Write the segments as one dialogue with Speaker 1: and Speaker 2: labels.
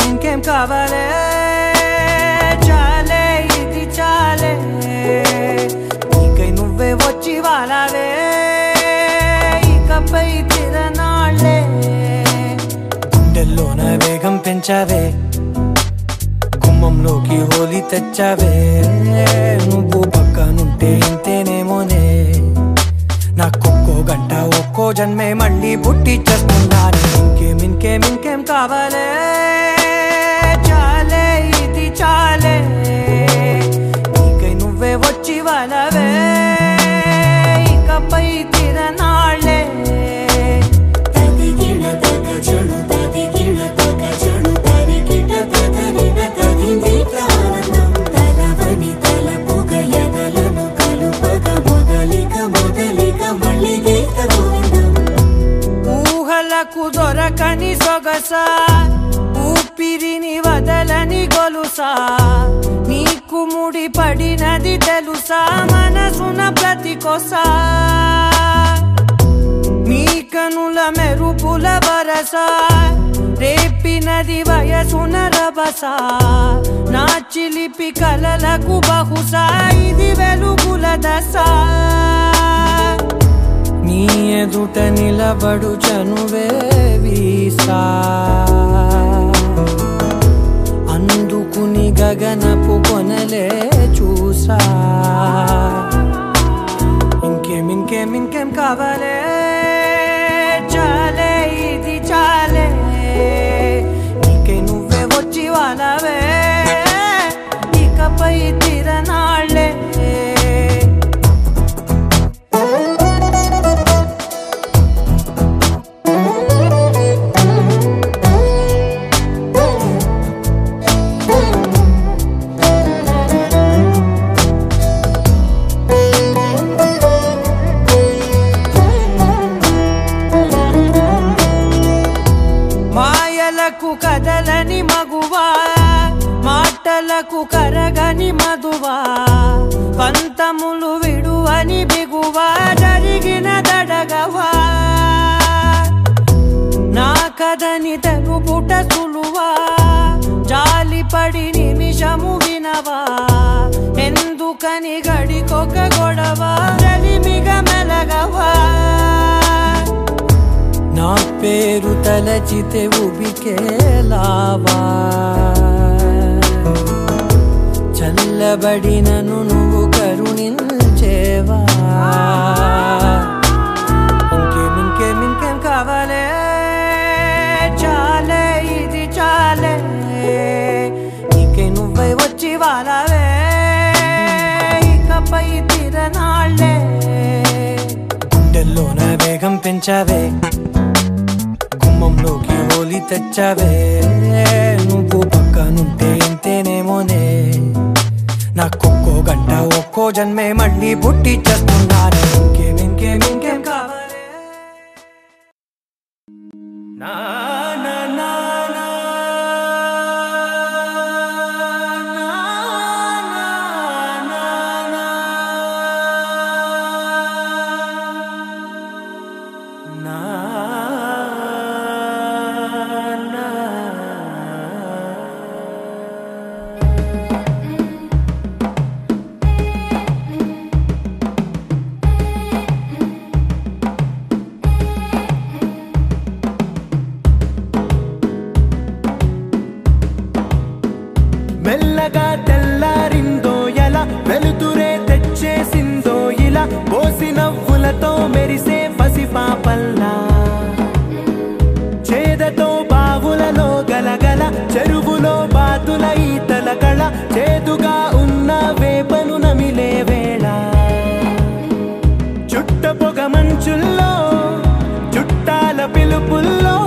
Speaker 1: ఇంకేం కావాలే చాలే ఇది చాలే నీకై నువ్వే వచ్చి వాలావే ఇకపై తిరనాళ్ళే గుండెల్లోన వేగం పెంచావే గుమ్మంలోకి హోలీ తెచ్చావే నువ్వు పక్కనుంటే ఇంతేనేమోనే నాకొక్కో గంట ఒక్కో జన్మే మళ్ళీ పుట్టి చేస్తున్నాను ఇంకేం కావాలే చాలే ఇది చాలే నీకై నువ్వే వచ్చి వాలవే ఇకపై తిరనాళ్ళే ఊహలకు దొరకని సొగసా ఊపిరిని వదలని గొలుసా నీకు ముడి పడినది తెలుసా మనసున ప్రతి కొసా నీ కనుల మెరుపుల వరసా రేపినది వయసున రభసా నా చిలిపి కలలకు బహుశా ఇది వెలుగుల దశ నీ ఎదుట నిలబడు చనువే వీసా అందుకుని గగనపు కొనలే చూసా ఇంకేం కావాలే చాలే ఇది చాలే నీకై నువ్వే వచ్చి వాలవే ఇకపై తిరనాళ్ళే కదలని మగువా మాటలకు కరగని మధువా పంతములు విడువని బిగువా జరిగిన దడగవా నా కథని తెలుపుట సులువా జాలిపడి నిమిషము వినవా ఎందుకని గడికొక గొడవ రలిమిగ మెలగవా నా పేరు తలచితే ఉబికేలావా చల్లబడినను నువ్వు కరుణించేవా ఇంకేం కావాలే చాలే ఇది చాలే నీకై నువ్వై వచ్చి వాలవే ఇకపై తిరనాళ్ళే గుండెల్లోన వేగం పెంచావే గుమ్మంలోకి హోలీ తెచ్చావే నువ్వు పక్కనుంటే ఇంతేనేమోనే నాకొక్కో గంట ఒక్కో జన్మే మళ్ళీ పుట్టి చేస్తున్నాను ఇంకేం కావాలే నా నా నా నా
Speaker 2: మెల్లగా తెల్లారిందో ఎలా వెలుతురే తెచ్చేసిందో ఇలా పోసి నవ్వులతో మెరిసే పసిపాపల్లా చేదతో బావులలో గలగల చెరువులో బాతుల ఈతల కళ చేదుగా ఉన్న వేపను నమిలే వేళ చుట్ట పొగ మంచుల్లో చుట్టాల పిలుపుల్లో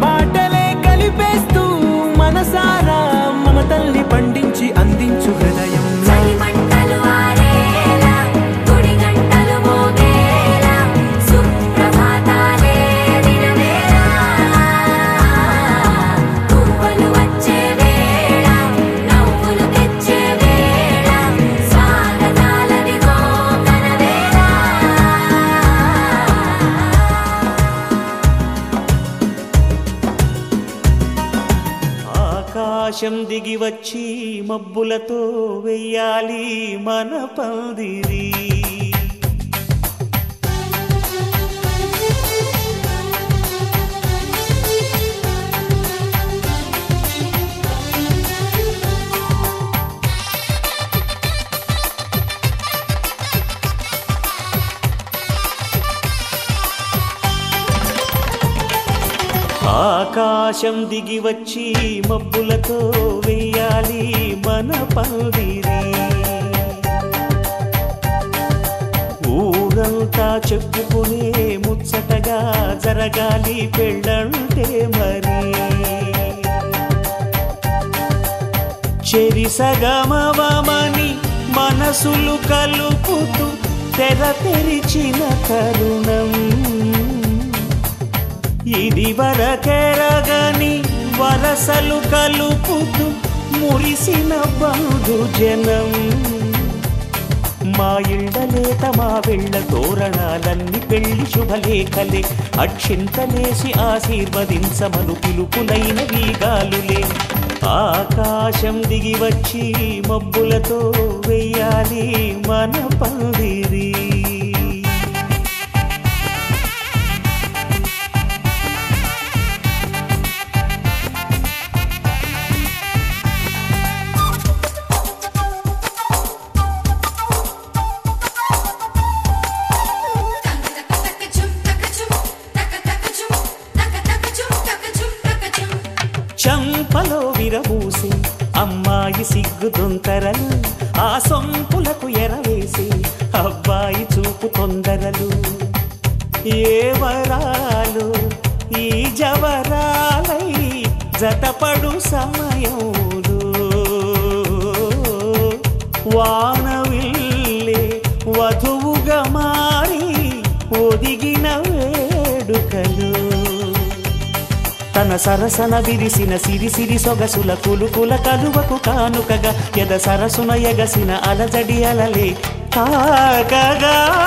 Speaker 2: మాటలే కలిపేస్తూ మనసారా మమతల్ని పండించి అందించు హృదయం
Speaker 3: వచ్చే ఆకాశం దిగి వచ్చి మబ్బులతో వెయ్యాలి మన పందిరి. ఆకాశం దిగి వచ్చి మబ్బులతో వెయ్యాలి మన పందిరి. ఊరంతా చెప్పుకునే ముచ్చటగా జరగాలి పెళ్ళంటే మరి. చెరిసగమవమని మనసులు కలుపుతూ తెర తెరిచిన తరుణం. ఇది వరకెరగని వరసలు కలుపుతూ మురిసిన బంధుజనం. మా ఇళ్ళలేత మా వెళ్ళ తోరణాలన్నీ పెళ్లి శుభలేఖలే. అక్షింతలేసి ఆశీర్వదించమను పిలుపులైన వీగాలులే. ఆకాశం దిగి వచ్చి మబ్బులతో వెయ్యాలి మన పందిరి. చంపలో విరబూసి అమ్మాయి సిగ్గుదొంతరలు. ఆ సొంపులకు ఎరవేసి అబ్బాయి చూపు తొందరలు. ఏ వరాలు ఈ జవరాలై జతపడు సమయంలో. వానవిల్లే వధువుగా మారి ఒదిగిన వేడుకలు. తన సరసన విరిసిన సిరిసిరి సొగసుల కులుకుల కలువకు కానుకగా ఎద సరసున ఎగసిన అలజడి అలలే తాకగా.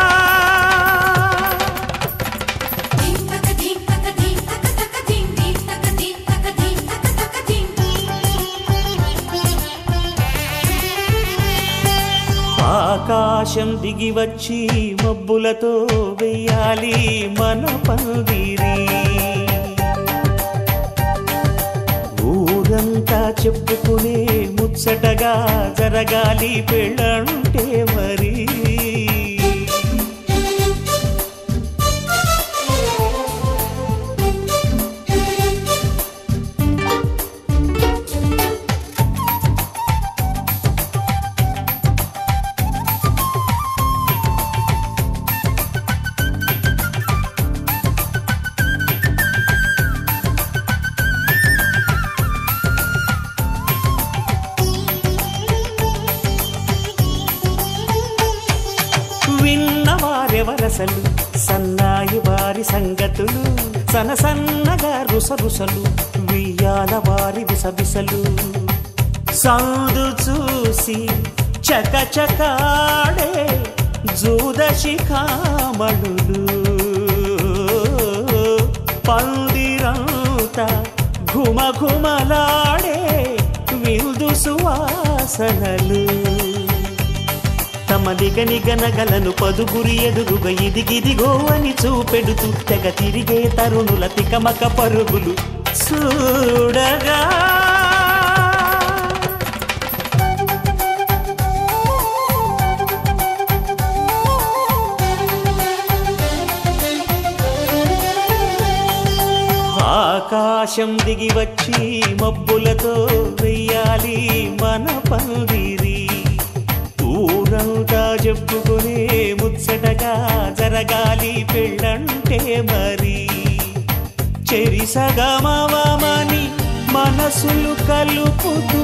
Speaker 3: ఆకాశం దిగి వచ్చి మబ్బులతో వెయ్యాలి మన పందిరి. ఊరంతా చెప్పుకునే ముచ్చటగా జరగాలి పెళ్ళంటే మరి. విన్నవారెవరసలు సన్నాయి వారి సంగతులు. సనసన్నగా రుసరుసలు వియ్యాల వారి విసవిసలు. సౌదు చూసి చకచకాడే జూదశిఖామణులు. పందిరంతా ఘుమఘుమలాడే విందు సువాసనలు. తమ నిగనిగనగలను పదుగురి ఎదురుగా ఇదిగిదిగో అని చూపెడుతూ తెగ తిరిగే తరుణుల తికమక పరుగులు చూడగా. ఆకాశం దిగి వచ్చి మబ్బులతో వెయ్యాలి మన పందిరి. ఊరంతా చెప్పుకునే ముచ్చటగా జరగాలి పెళ్ళంటే మరి. చెరిసగమవమని మనసులు కలుపుతూ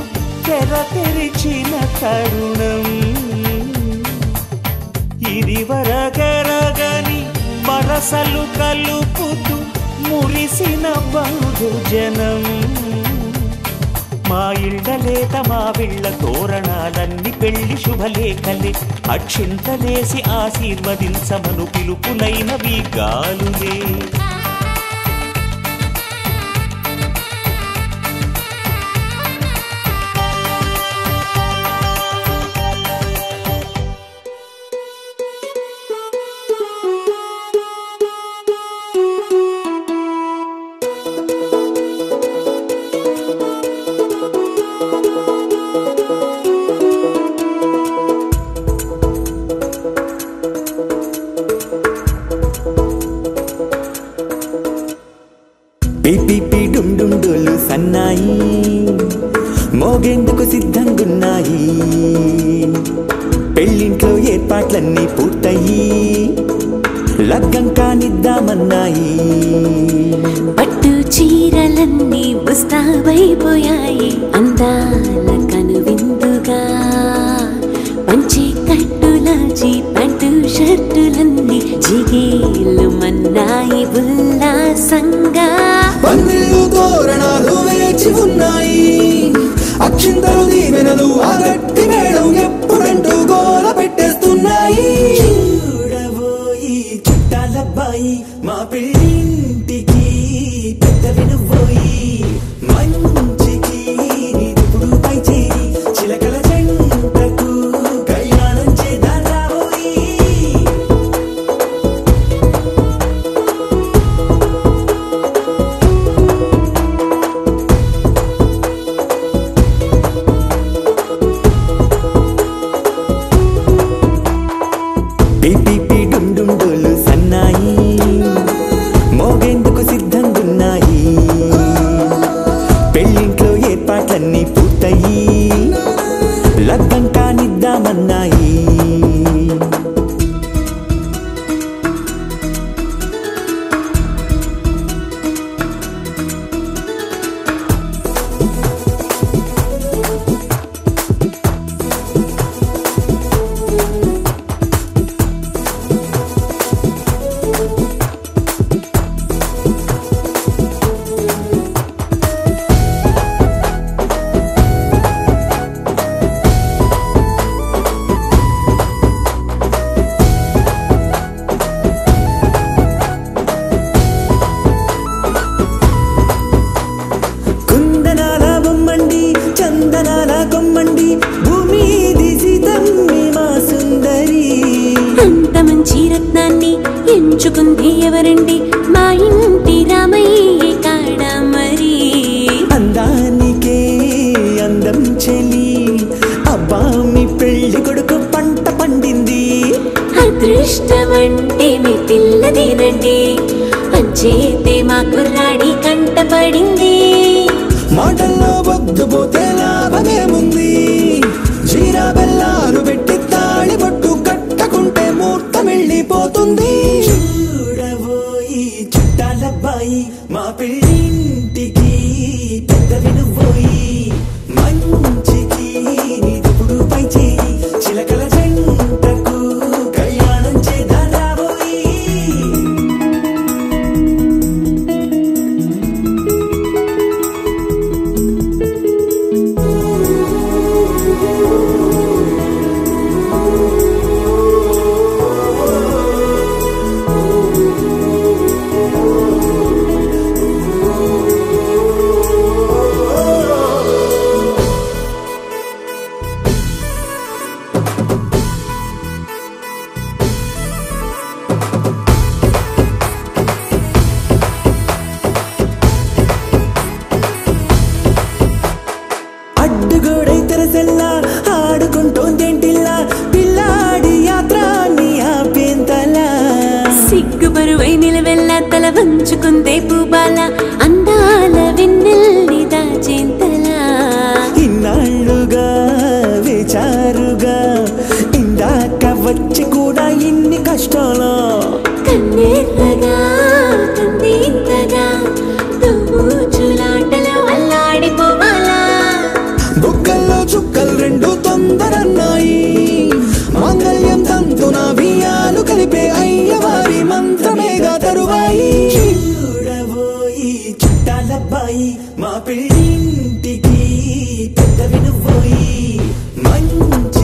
Speaker 3: తెర తెరిచిన తరుణం. ఇది వరకెరగని వరసలు కలుపుతూ మురిసిన బంధుజనం. మా ఇళ్ళలేత మా వీళ్ళ తోరణాలన్నీ పెళ్లి శుభలేఖలే. అక్షింతలేసి ఆశీర్వదించమను పిలుపులైనవి గాలులే. డోలు సన్నాయి మోగేందుకు సిద్ధంగున్నాయి పెళ్ళింట్లో ఏర్పాట్లన్నీ పూర్తయి లగ్గం కానిద్దామన్నాయి
Speaker 4: పట్టు చీరలన్నీ ముస్తాబైపోయాయి అందాల కనువిందుగా పంచి కట్టులాచి ప్యాంటు షర్టులన్నీ జిగేలు మన్నాయి ఉల్లాసంగా
Speaker 1: పందిళ్ళు తోరణాలు వేచి ఉన్నాయి అక్షింతలు దీవెనలు ఆ గట్టి మేడం ఎప్పుడంటూ గోల పెట్టేస్తున్నాయి
Speaker 3: చూడబోయి చుట్టాలబ్బాయి మా పెళ్ళింటికి పెద్ద వినుబోయి మంచికి ఇప్పుడు పై చేరి చిలకల జంటకు కళ్యాణం చేద్దాం రాబోయి పిపి డుమ్ డుమ్ డోలు సన్నాయి మోగేందుకు సిద్ధంగున్నాయి పెళ్ళింట్లో ఏర్పాట్లన్నీ పూర్తయి లగ్గం కానిద్దామన్నాయి కుందనాల బొమ్మండి చందనాల కొమ్మండి భూమి దిశితమ్మి మా సుందరి
Speaker 4: అంత మంచి రత్నాన్ని ఎంచుకుంది ఎవరండి మా ఇంటి రామయ్య కాడ మరి
Speaker 3: అందానికే అందం చెలి అబ్బా మీ పెళ్లి కొడుకు పంట పండింది
Speaker 4: అదృష్టమంటే మీ పిల్లదేనండి పంచేతే మా కుర్రాడి కంట పడింది
Speaker 1: మాటల్లో బొద్దుపోతే లాభమేముంది జీరా బెల్లాలు పెట్టి తాళి బొట్టు కట్టకుంటే ముహూర్తం వెళ్ళిపోతుంది
Speaker 3: చూడబోయి చుట్టాలబ్బాయి మా పెళ్ళింటికి పెద్ద వినుబోయి మంచికి ఇప్పుడు పై చేయి చిలకల జంటకు కళ్యాణం చేద్దాం రాబోయి అడ్డుగోడై తెరసెల్లా ఆడుకుంటోందేంటిల్లా పిల్లాడి యాత్ర నీ ఆపేంతలా
Speaker 4: సిగ్గు బరువై నిలవెల్లా తల వంచుకుందే పూబాల అందాల వెన్నెల్లి దాచేంతలా
Speaker 3: ఇన్నాళ్ళుగా వేచారుగా ఇందాక వచ్చి కూడా ఇన్ని కష్టాలా
Speaker 4: కన్నెర్రగా కందింతగా దోచులాటలో అల్లాడిపోవాలా
Speaker 1: బుక్కల్లో చుక్కలు రెండు తొందరన్నాయి మాంగళ్యం తంతున బియ్యాలు కలిపే అయ్యవారి మంత్రమేగా తరువాయి
Speaker 3: చూడబోయి చుట్టాలబ్బాయి మా పెళ్ళింటికి పెద్ద వినుబోయి మంచి